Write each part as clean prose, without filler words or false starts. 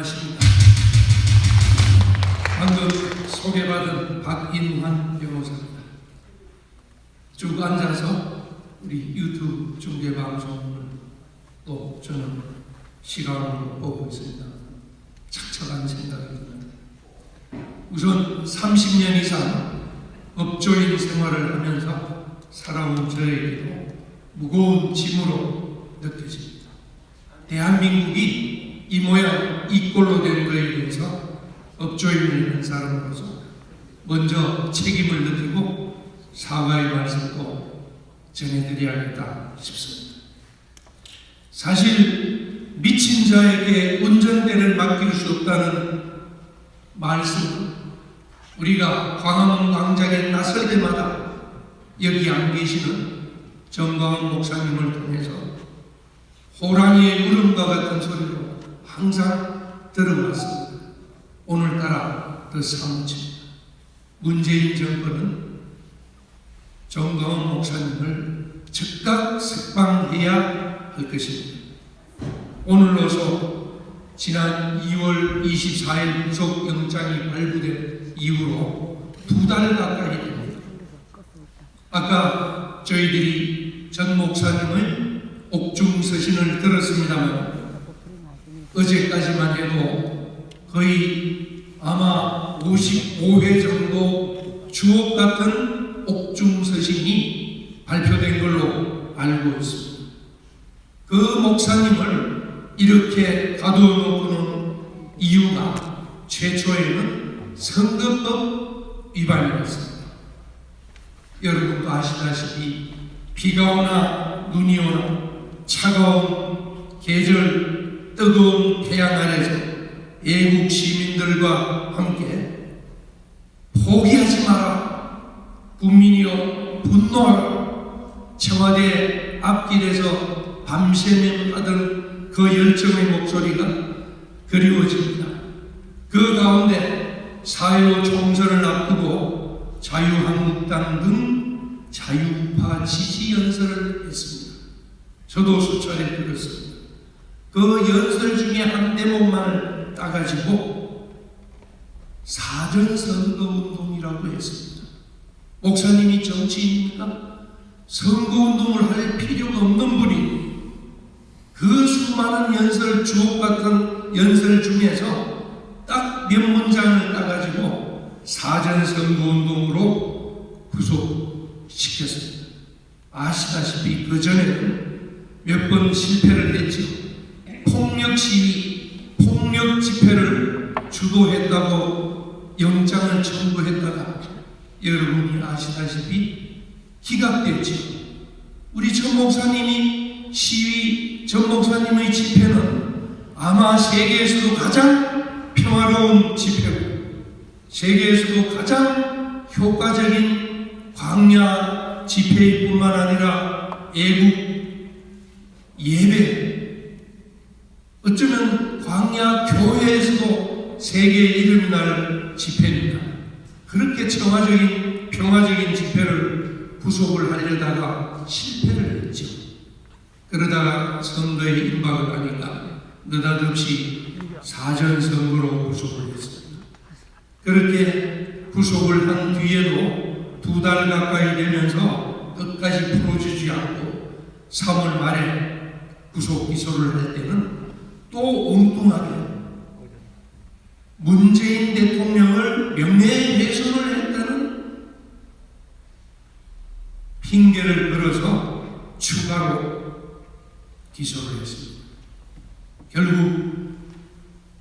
안녕하십니까. 방금 소개받은 박인환 변호사입니다. 쭉 앉아서 우리 유튜브 중계방송을 또 저는 시간으로 보고 있습니다. 착착한 생각이 듭니다. 우선 30년 이상 법조인 생활을 하면서 살아온 저에게도 무거운 짐으로 느껴집니다. 대한민국이 이 모양 이 꼴로 된 거에 대해서 법조인을 한 사람으로서 먼저 책임을 느끼고 사과의 말씀도 전해드려야겠다 싶습니다. 사실 미친 자에게 운전대를 맡길 수 없다는 말씀은 우리가 광화문 광장에 나설 때마다 여기 안 계시는 정광훈 목사님을 통해서 호랑이의 울음과 같은 소리로 항상 들어왔습니다. 오늘따라 더 사무칩니다. 문재인 정권은 정광훈 목사님을 즉각 석방해야 할 것입니다. 오늘로서 지난 2월 24일 구속영장이 발부된 이후로 2달 가까이 됩니다. 아까 저희들이 전 목사님의 옥중 서신을 들었습니다만 어제까지만 해도 거의 아마 55회 정도 주옥 같은 옥중 서신이 발표된 걸로 알고 있습니다. 그 목사님을 이렇게 가둬놓고는 이유가 최초에는 선거법 위반이었습니다. 여러분도 아시다시피 비가 오나 눈이 오나 차가운 계절 뜨거운 태양 아래서 애국 시민들과 함께 포기하지 마라, 국민이여 분노하라, 청와대 앞길에서 밤새면 하던 그 열정의 목소리가 그리워집니다. 그 가운데 4.15 총선을 앞두고 자유한국당 등 자유파 지지 연설을 했습니다. 저도 수차례 들었습니다. 그 연설 중에 한 대목만을 따가지고 사전선거운동이라고 했습니다. 목사님이 정치인입니까? 선거운동을 할 필요가 없는 분이 그 수많은 연설, 주옥 같은 연설 중에서 딱 몇 문장을 따가지고 사전선거운동으로 구속시켰습니다. 아시다시피 그 전에는 몇 번 실패를 했죠. 폭력 시위, 폭력 집회를 주도했다고 영장을 청구했다가 여러분이 아시다시피 기각됐죠. 우리 전 목사님이 전 목사님의 집회는 아마 세계에서도 가장 평화로운 집회고 세계에서도 가장 효과적인 광야 집회일 뿐만 아니라 애국 예배, 어쩌면 광야 교회에서도 세계의 이름이 날 집회입니다. 그렇게 평화적인 집회를 구속을 하려다가 실패를 했죠. 그러다가 선거에 임박을 하니까 느닷없이 사전선거로 구속을 했습니다. 그렇게 구속을 한 뒤에도 2달 가까이 되면서 끝까지 풀어주지 않고 3월 말에 구속 기소를 할 때는 또 엉뚱하게 문재인 대통령을 명예훼손을 했다는 핑계를 걸어서 추가로 기소를 했습니다. 결국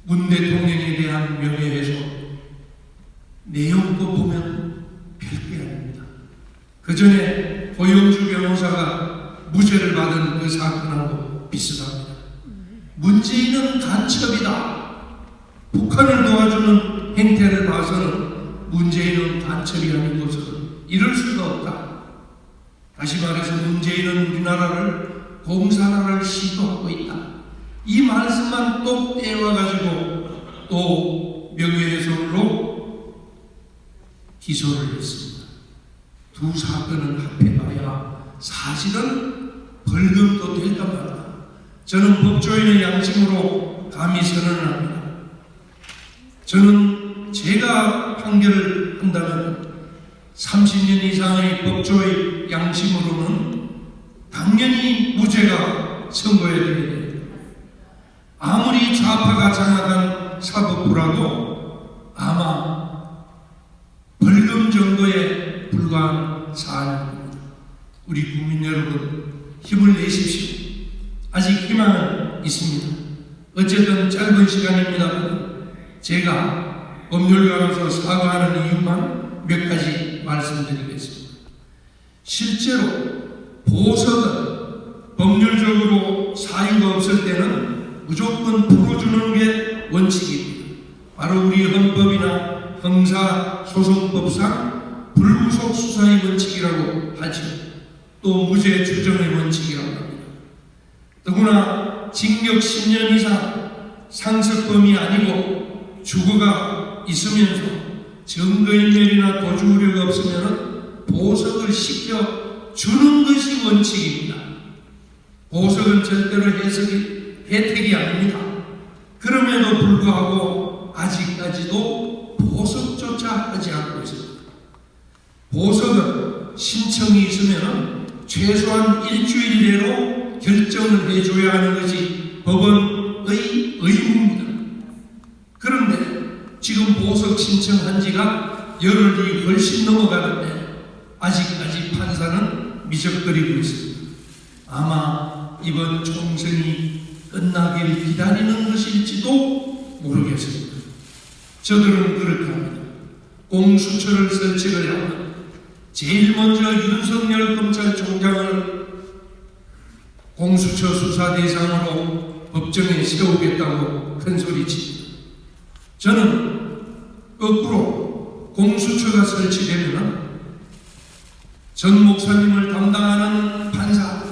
문 대통령에 대한 명예훼손 내용도 보면 별게 아닙니다. 그 전에 고영주 변호사가 무죄를 받은 그 사건하고 비슷합니다. 문재인은 간첩이다. 북한을 도와주는 행태를 봐서는 문재인은 간첩이 아닌 것은 이럴 수가 없다. 다시 말해서 문재인은 우리나라를 공산화를 시도하고 있다. 이 말씀만 또 빼와가지고 또 명예훼손으로 기소를 했습니다. 두 사건을 합해봐야 사실은 벌금도 될까 말까. 저는 법조인의 양심으로 감히 선언을 합니다. 저는 제가 판결을 한다면 30년 이상의 법조의 양심으로는 당연히 무죄가 선고해야 됩니다. 아무리 좌파가 장악한 사법부라도 아마 벌금 정도에 불과한 사안입니다. 우리 국민 여러분, 힘을 내십시오. 아직 희망은 있습니다. 어쨌든 짧은 시간입니다. 제가 법률가로서 사과하는 이유만 몇 가지 말씀드리겠습니다. 실제로 보석은 법률적으로 사유가 없을 때는 무조건 풀어주는 게 원칙입니다. 바로 우리 헌법이나 형사소송법상 불구속 수사의 원칙이라고 하죠. 또 무죄 추정의 원칙이라고 합니다. 더구나 징역 10년 이상 상습범이 아니고 주거가 있으면서 증거인멸이나 도주 우려가 없으면 보석을 시켜주는 것이 원칙입니다. 보석은 절대로 혜택이 아닙니다. 그럼에도 불구하고 아직까지도 보석조차 하지 않고 있습니다. 보석은 신청이 있으면 최소한 일주일 내로 결정을 해줘야 하는 것이 법원의 의무입니다. 그런데 지금 보석 신청한 지가 열흘이 훨씬 넘어가는데 아직까지 판사는 미적거리고 있습니다. 아마 이번 총선이 끝나길 기다리는 것일지도 모르겠습니다. 저들은 그렇게 합니다. 공수처를 설치를 하면 제일 먼저 윤석열 검찰총장을 공수처 수사 대상으로 법정에 세우겠다고 큰소리칩니다. 저는 거꾸로 공수처가 설치되면 전 목사님을 담당하는 판사,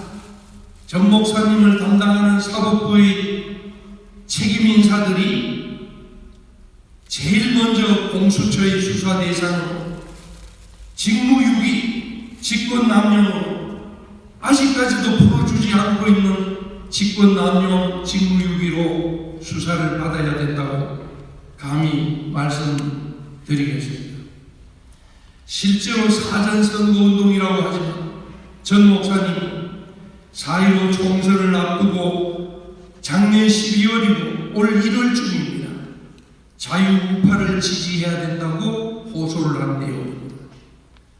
전 목사님을 담당하는 사법부의 책임인사들이 제일 먼저 공수처의 수사 대상으로 직무유기, 직권남용으로 아직까지도 풀어주지 않고 있는 직권남용, 직무유기로 수사를 받아야 된다고 감히 말씀드리겠습니다. 실제로 사전선거운동이라고 하지만 전 목사님이 4.15 총선을 앞두고 작년 12월이고 올 1월쯤입니다. 자유우파를 지지해야 된다고 호소를 한 내용입니다.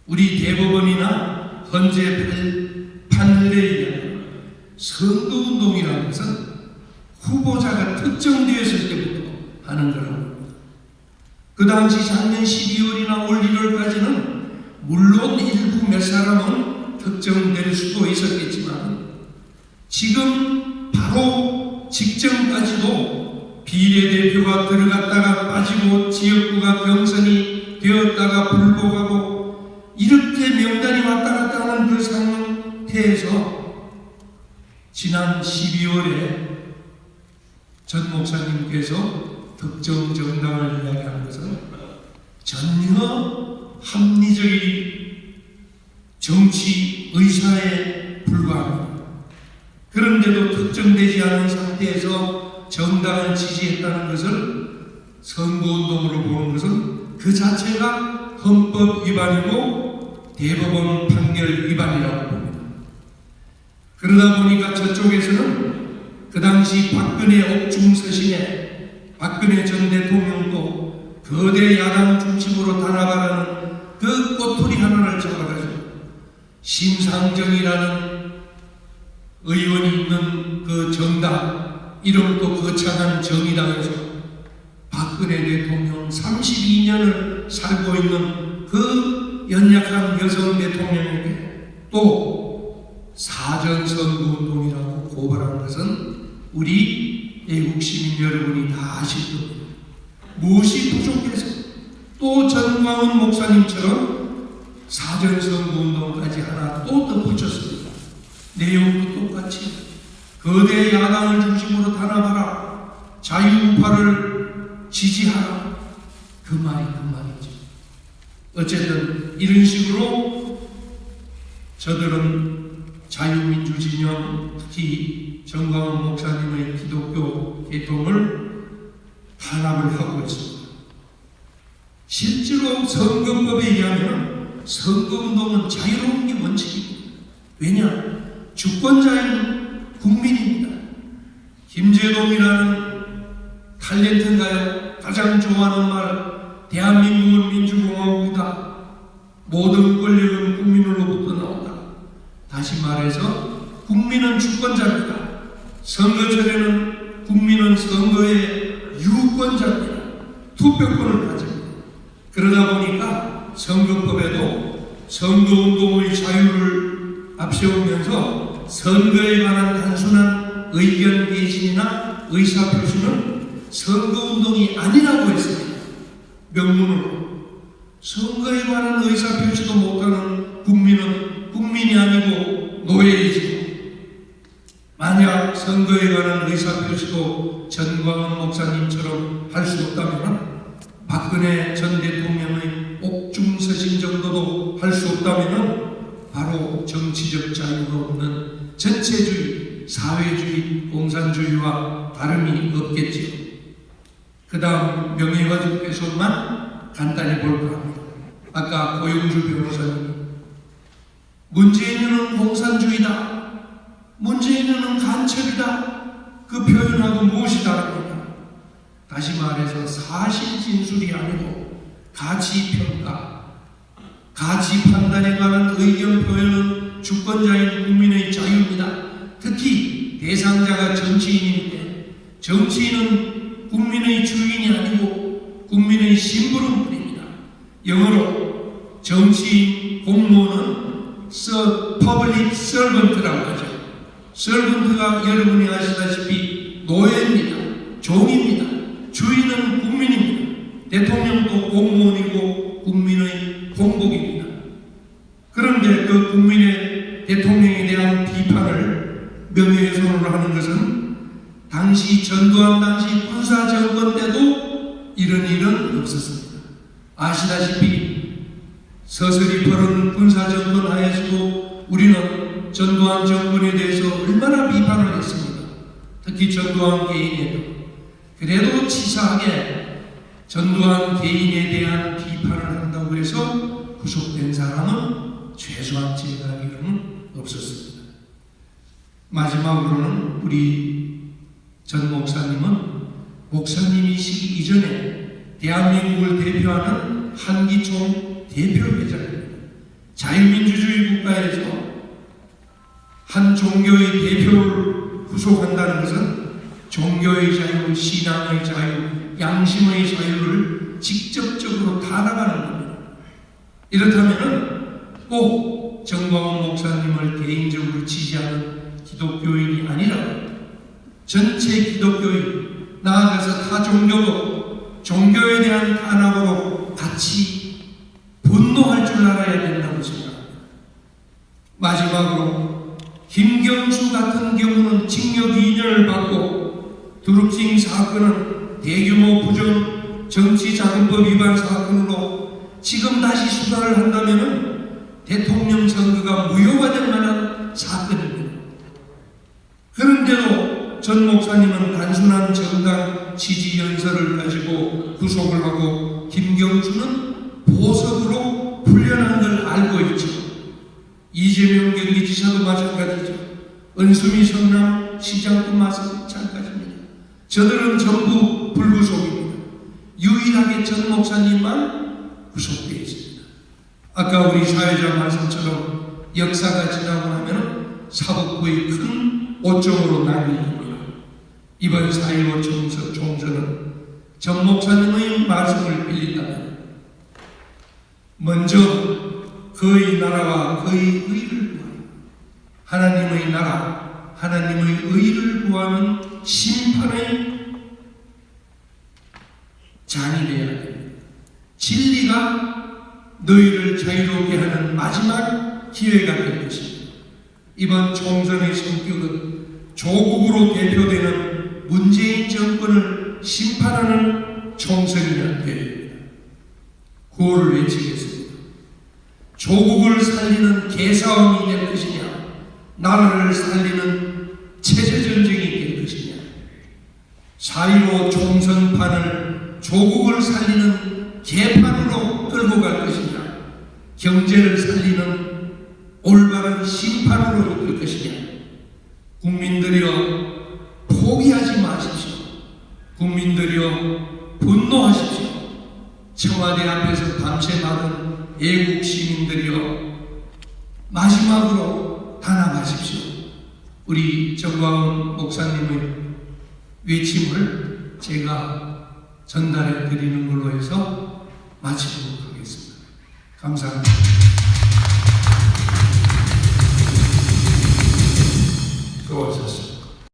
우리 대법원이나 헌재 판례에 의한 선거운동이라는 것은 후보자가 특정되었을 때부터 하는 거라고 합니다. 그 당시 작년 12월이나 올 1월까지는 물론 일부 몇 사람은 특정될 수도 있었겠지만 지금 바로 직전까지도 비례대표가 들어갔다가 빠지고 지역구가 경선이 되었다가 불복하고 이렇게 명단이 왔다 갔다 하는 그 상태에서 지난 12월에 전 목사님께서 특정 정당을 이야기하는 것은 전혀 합리적인 정치 의사에 불과합니다. 그런데도 특정되지 않은 상태에서 정당을 지지했다는 것을 선거운동으로 보는 것은 그 자체가 헌법 위반이고 대법원 판결 위반이라고 봅니다. 그러다 보니까 저쪽에서는 그 당시 박근혜 옥중서신에 박근혜 전 대통령도 거대 야당 중심으로 단합하라는 그 꼬투리 하나를 잡아가지고 심상정이라는 의원이 있는 그 정당, 이름도 거창한 정의당에서 박근혜 대통령 32년을 살고 있는 그 연약한 여성 대통령에게 또 사전선거운동이라고 고발한 것은 우리 애국 시민 여러분이 다 아실 겁니다. 무엇이 부족해서 또 전광훈 목사님처럼 사전선거운동까지 하나 또 덧붙였습니다. 내용도 똑같이 거대 야당을 중심으로 단합하라, 자유우파를 지지하라, 그 말이죠. 어쨌든 이런 식으로 저들은 자유민주진영, 특히 정광훈 목사님의 기독교 계통을 탄압을 하고 있습니다. 실제로 선거법에 의하면 선거운동은 자유로운 게 원칙입니다. 왜냐? 주권자인 국민입니다. 김재동이라는 탤런트인가요? 가장 좋아하는 말, 대한민국은 민주공화국이다. 모든 권력은 국민으로부터 나온다. 다시 말해서 국민은 주권자입니다. 선거철에는 국민은 선거의 유권자입니다. 투표권을 가집니다. 그러다 보니까 선거법에도 선거운동의 자유를 앞세우면서 선거에 관한 단순한 의견 개진이나 의사표시는 선거운동이 아니라고 했습니다. 명문으로. 선거에 관한 의사표시도 못하는 국민은 국민이 아니고 노예이지. 만약 선거에 관한 의사표시도 전광훈 목사님처럼 할 수 없다면, 박근혜 전 대통령의 옥중서신 정도도 할 수 없다면 바로 정치적 자유가 없는 전체주의, 사회주의, 공산주의와 다름이 없겠지요. 그 다음 명예가족 훼손만 간단히 볼까 합니다. 아까 고영주 변호사님이 문재인은 공산주의다, 문재인은 간첩이다, 그 표현하고 무엇이 다릅니까? 다시 말해서 사실 진술이 아니고 가치평가, 가치 판단에 관한 의견 표현은 주권자인 국민의 자유입니다. 특히 대상자가 정치인인데 정치인은 국민의 주인이 아니고 국민의 심부름꾼입니다. 영어로 정치인, 공무원은 public servant라고 하죠. servant가 여러분이 아시다시피 노예입니다. 종입니다. 주인은 국민입니다. 대통령도 공무원이고 국민의 공복입니다. 그런데 그 국민의 대통령에 대한 비판을 명예훼손으로 하는 것은 당시 전두환 당시 군사정권 때도 이런 일은 없었습니다. 아시다시피 서서히 벌은 군사정권 하에서도 우리는 전두환 정권에 대해서 얼마나 비판을 했습니다. 특히 전두환 개인에도. 그래도 치사하게 전두환 개인에 대한 비판을 한다고 해서 구속된 사람은 최소한 제가 알기로는 없었습니다. 마지막으로는 우리 전 목사님은 목사님이시기 이전에 대한민국을 대표하는 한기총 대표회장입니다. 자유민주주의 국가에서 한 종교의 대표를 구속한다는 것은 종교의 자유, 신앙의 자유, 양심의 자유를 직접적으로 탄압하는 겁니다. 이렇다면 꼭 정광훈 목사님을 개인적으로 지지하는 기독교인이 아니라 전체 기독교인, 나아가서 타 종교도 종교에 대한 탄압으로 같이 분노할 줄 알아야 된다고 생각합니다. 마지막으로 김경수 같은 경우는 징역 2년을 받고 드루킹 사건은 대규모 부정 정치자금법 위반 사건으로 지금 다시 수사를 한다면 대통령 선거가 무효가 될 만한 사건입니다. 그런데도 전 목사님은 단순한 정당 지지 연설을 가지고 구속을 하고 김경수는 보석으로 풀려난 걸 알고 있죠. 이재명 경기지사도 마찬가지죠. 은수미 성남 시장도 마찬가지입니다. 저들은 전부 불구속입니다. 유일하게 전 목사님만 구속되어 있습니다. 아까 우리 사회자 말씀처럼 역사가 지나고 나면 사법부의 큰 오점으로 나뉩니다. 이번 4.15 총선은 전 목사님의 말씀을 빌린다면 먼저 그의 나라와 그의 의를 구하는, 하나님의 나라, 하나님의 의를 구하는 심판의 장이 되어야 됩니다. 진리가 너희를 자유롭게 하는 마지막 기회가 될 것입니다. 이번 총선의 성격은 조국으로 대표되는 문재인 정권을 심판하는 총선이어야 됩니다. 구호를 외치겠습니다. 조국을 살리는 개싸움이 될 것이냐, 나라를 살리는 체제전쟁이 될 것이냐. 4.15 총선판을 조국을 살리는 개판으로 끌고 갈 것이냐, 경제를 살리는 올바른 심판으로 이끌 것이냐. 국민들이여 포기하지 마십시오. 국민들이여 분노하십시오. 청와대 앞에서 밤새 막은 애국 시민들이여 마지막으로 단합하십시오. 우리 정광훈 목사님의 외침을 제가 전달해 드리는 걸로 해서 마치도록 하겠습니다. 감사합니다. 수고하셨습니다.